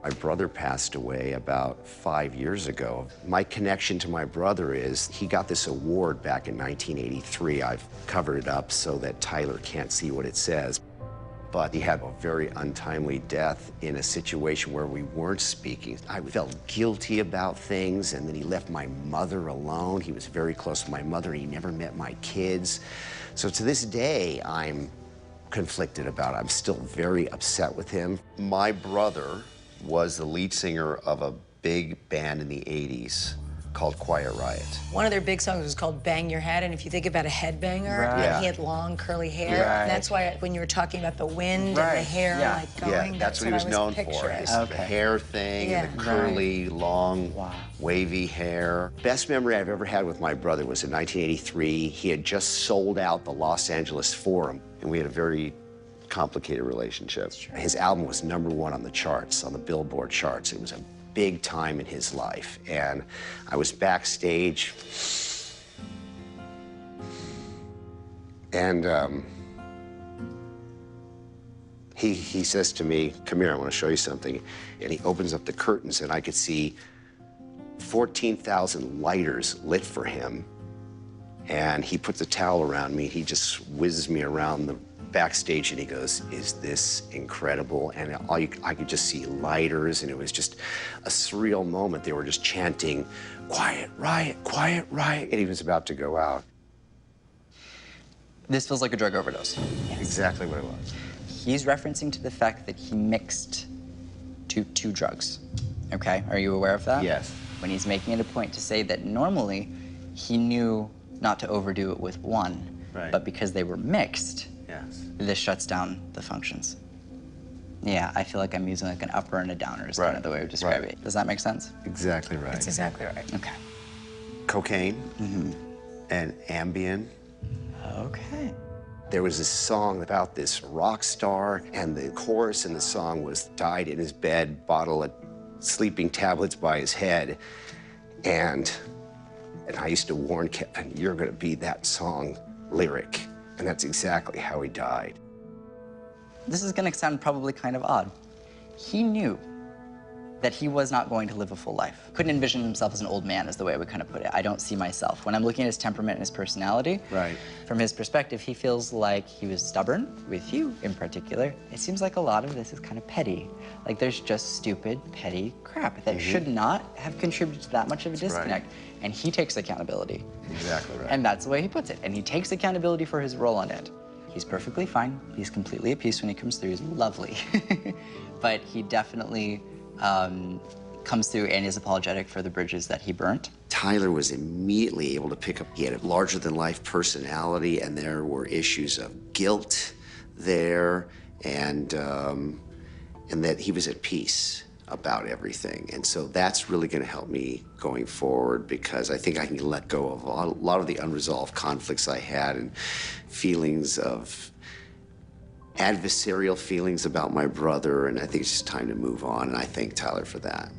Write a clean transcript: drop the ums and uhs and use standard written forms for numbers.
My brother passed away about 5 years ago. My connection to my brother is he got this award back in 1983. I've covered it up so that Tyler can't see what it says. But he had a very untimely death in a situation where we weren't speaking. I felt guilty about things, and then he left my mother alone. He was very close to my mother, and he never met my kids. So to this day, I'm conflicted about it. I'm still very upset with him. My brother was the lead singer of a big band in the 80s called Quiet Riot. One of their big songs was called Bang Your Head, and if you think about a headbanger, Right. Yeah. he had long curly hair. Right. And that's why when you were talking about the wind and the hair Yeah. like going, Yeah, that's what he was known for. picturing. His Okay. the hair thing, and the Yeah. curly, long, Wow. wavy hair. Best memory I've ever had with my brother was in 1983. He had just sold out the Los Angeles Forum, and we had a very complicated relationship. His album was #1 on the charts, on the Billboard charts. It was a big time in his life, and I was backstage, and he says to me, "Come here, I want to show you something," and he opens up the curtains, and I could see 14,000 lighters lit for him, and he puts a towel around me. He just whizzes me around the backstage, and he goes, "Is this incredible?" And I could just see lighters, and it was just a surreal moment. They were just chanting, "Quiet Riot, Quiet Riot," and he was about to go out. This feels like a drug overdose. Exactly what it was. He's referencing to the fact that he mixed two drugs. Okay, are you aware of that? Yes. When he's making it a point to say that normally he knew not to overdo it with one, Right. but because they were mixed, Yes. this shuts down the functions. Yeah, I feel like I'm using like an upper and a downer is kind Right. of the way I would describe Right. it. Does that make sense? Exactly right. That's exactly right. Okay. Cocaine and Ambien. Okay. There was this song about this rock star, and the chorus in the song was, "Died in his bed, bottle of sleeping tablets by his head." And I used to warn Kevin, "You're gonna be that song lyric." And that's exactly how he died. This is gonna sound probably kind of odd. He knew that he was not going to live a full life. Couldn't envision himself as an old man, is the way I would kind of put it. I don't see myself. When I'm looking at his temperament and his personality, Right. from his perspective, he feels like he was stubborn, with you in particular. It seems like a lot of this is kind of petty. Like there's just stupid, petty crap that should not have contributed to that much of a disconnect. And he takes accountability. Exactly right. And that's the way he puts it. And he takes accountability for his role in it. He's perfectly fine. He's completely at peace when he comes through. He's lovely. But he definitely comes through and is apologetic for the bridges that he burnt. Tyler was immediately able to pick up. He had a larger-than-life personality, and there were issues of guilt there, and that he was at peace about everything. And so that's really going to help me going forward, because I think I can let go of a lot of the unresolved conflicts I had and feelings of adversarial feelings about my brother, and I think it's just time to move on, and I thank Tyler for that.